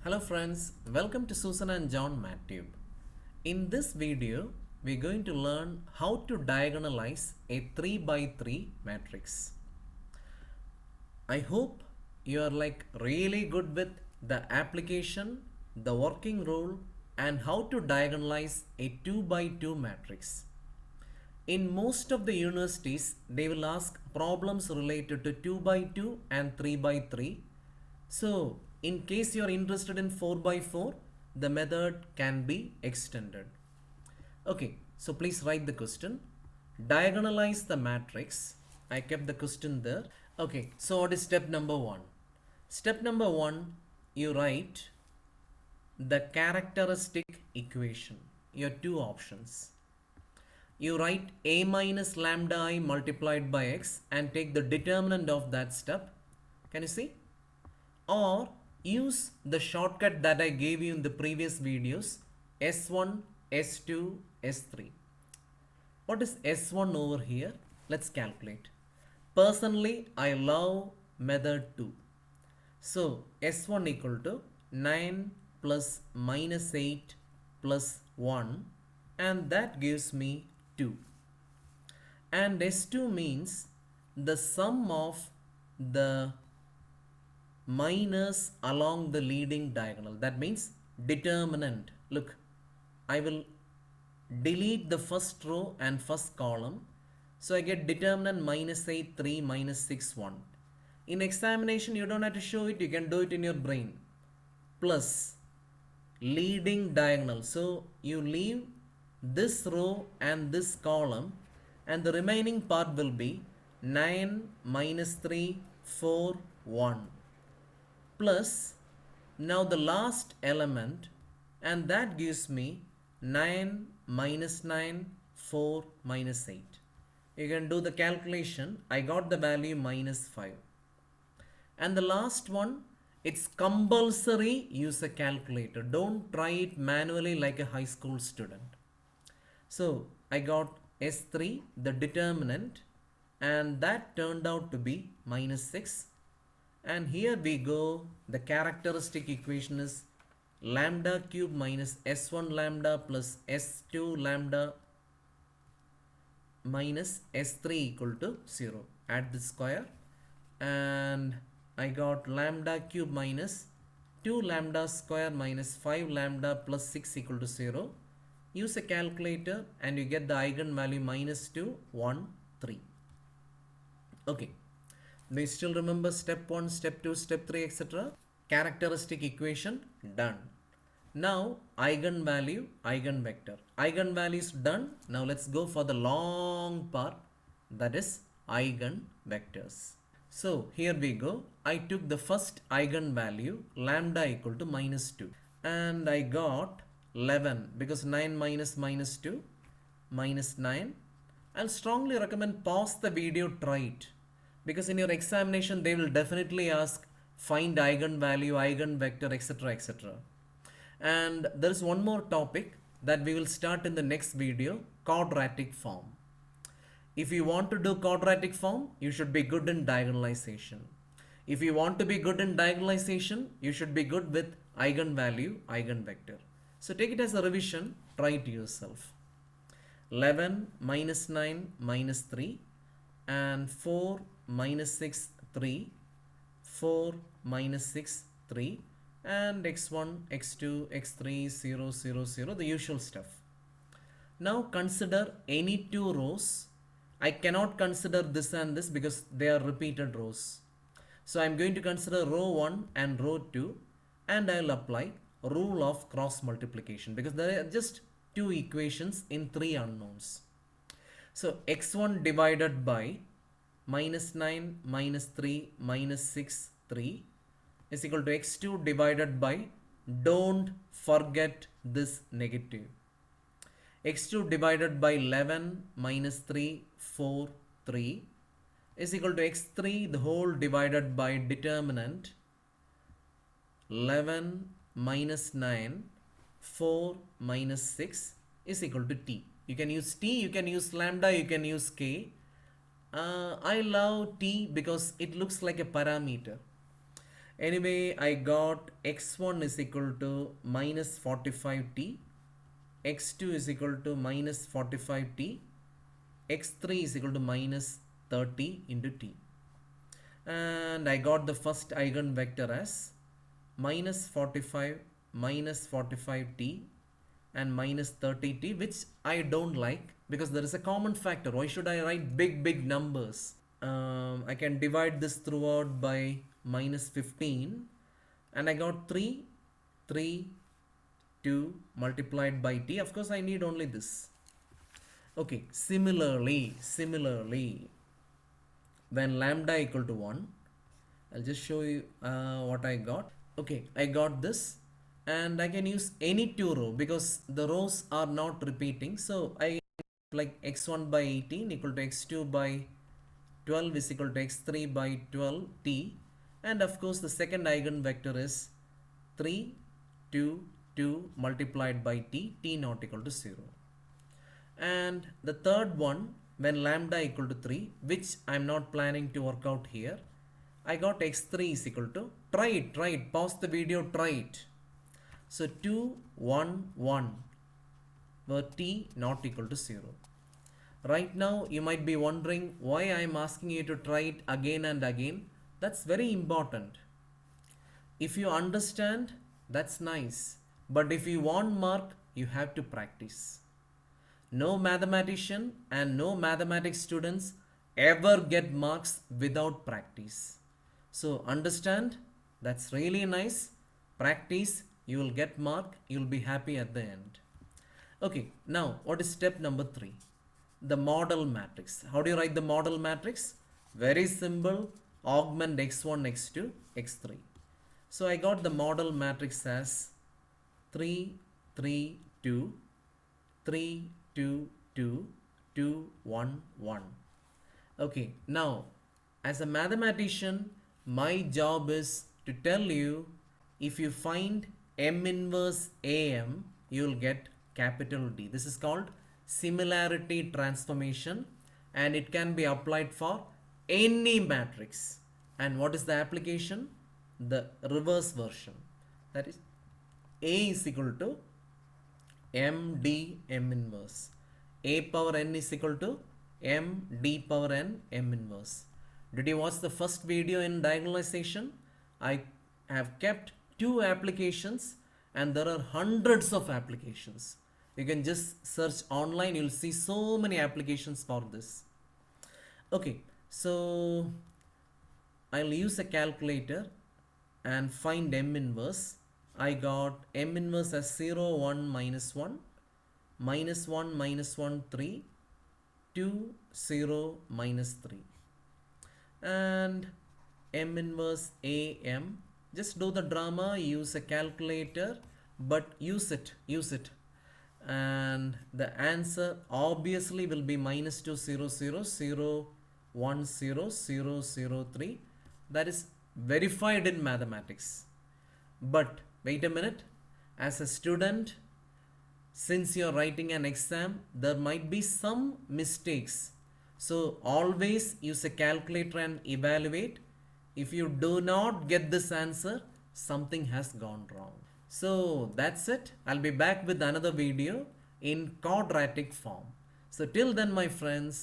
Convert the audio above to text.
Hello friends, welcome to Susan and John MathTube. In this video, we're going to learn how to diagonalize a 3 by 3 matrix. I hope you are really good with the application, the working rule and how to diagonalize a 2 by 2 matrix. In most of the universities, they will ask problems related to 2 by 2 and 3 by 3. So, in case you are interested in 4 by 4, the method can be extended. Okay, so please write the question. Diagonalize the matrix. I kept the question there. Okay, so what is step number 1? Step number 1, you write the characteristic equation. Your two options. You write a minus lambda I multiplied by x and take the determinant of that step. Can you see? Or use the shortcut that I gave you in the previous videos, S1, S2, S3. What is S1 over here? Let's calculate. Personally, I love method 2. So S1 equal to 9 plus minus 8 plus 1 and that gives me 2. And S2 means the sum of the minus along the leading diagonal. That means determinant. Look, I will delete the first row and first column. So I get determinant minus 8, 3, minus 6, 1. In examination, you don't have to show it. You can do it in your brain. Plus leading diagonal. So you leave this row and this column and the remaining part will be 9 minus 3, 4, 1. Plus now the last element and that gives me 9 minus 9, 4 minus 8. You can do the calculation. I got the value minus 5. And the last one, it's compulsory use a calculator. Don't try it manually like a high school student. So I got S3, the determinant, and that turned out to be minus 6. And here we go, the characteristic equation is lambda cube minus S1 lambda plus S2 lambda minus S3 equal to 0. Add the square and I got lambda cube minus 2 lambda square minus 5 lambda plus 6 equal to 0. Use a calculator and you get the eigenvalue minus 2, 1, 3. Okay. Do you still remember step 1, step 2, step 3, etc.? Characteristic equation done. Now eigenvalue, eigenvector. Eigenvalues done. Now let's go for the long part, that is eigenvectors. So here we go. I took the first eigenvalue lambda equal to minus 2 and I got 11 because 9 minus minus 2 minus 9. I'll strongly recommend pause the video, try it. Because in your examination, they will definitely ask find eigenvalue, eigenvector, etc. etc. And there is one more topic that we will start in the next video, quadratic form. If you want to do quadratic form, you should be good in diagonalization. If you want to be good in diagonalization, you should be good with eigenvalue, eigenvector. So take it as a revision, try it yourself. 11 minus 9 minus 3 and 4 minus 6, 3, 4 minus 6, 3 and x1, x2, x3, 0, 0, 0, the usual stuff. Now consider any two rows. I cannot consider this and this because they are repeated rows. So I am going to consider row 1 and row 2 and I will apply rule of cross multiplication because there are just two equations in three unknowns. So x1 divided by minus 9 minus 3 minus 6 3 is equal to x2 divided by, don't forget this negative, x2 divided by 11 minus 3 4 3 is equal to x3 the whole divided by determinant 11 minus 9 4 minus 6 is equal to t. You can use t, you can use lambda, you can use k. I love t because it looks like a parameter. Anyway, I got x1 is equal to minus 45t, x2 is equal to minus 45t, x3 is equal to minus 30 into t. And I got the first eigenvector as minus 45 minus 45t and minus 30t, which I don't like because there is a common factor. Why should I write big numbers? I can divide this throughout by minus 15 and I got 3 2 multiplied by t. Of course I need only this. Okay, similarly when lambda equal to 1, I'll just show you what I got. Okay, I got this and I can use any two row because the rows are not repeating. So I like x1 by 18 equal to x2 by 12 is equal to x3 by 12t, and of course the second eigenvector is 3 2 2 multiplied by t not equal to 0. And the third one, when lambda equal to 3, which I'm not planning to work out here, I got x3 is equal to, try it, pause the video, try it. So 2 1 1 where t not equal to 0. Right now you might be wondering why I am asking you to try it again and again. That's very important. If you understand, that's nice. But if you want mark, you have to practice. No mathematician and no mathematics students ever get marks without practice. So understand, that's really nice. Practice, you will get mark, you will be happy at the end. Okay, now what is step number 3? The model matrix. How do you write the model matrix? Very simple. Augment x1, x2, x3. So I got the model matrix as 3 3 2 3 2 2 2 1 1. Okay, now as a mathematician, my job is to tell you, if you find m inverse am, you will get capital D. This is called similarity transformation and it can be applied for any matrix. And what is the application? The reverse version. That is A is equal to md m inverse. A power n is equal to md power n m inverse. Did you watch the first video in diagonalization? I have kept 2 applications and there are hundreds of applications. You can just search online, you'll see so many applications for this. Okay, so I'll use a calculator and find m inverse. I got m inverse as 0 1 minus 1 minus 1 minus 1 3 2 0 minus 3 and m inverse am. Just do the drama, use a calculator, but use it. And the answer obviously will be minus 2 0 0 0 1 0 0 0 3. That is verified in mathematics. But wait a minute, as a student, since you are writing an exam, there might be some mistakes. So always use a calculator and evaluate. If you do not get this answer, something has gone wrong. So that's it. I'll be back with another video in quadratic form. So till then, my friends,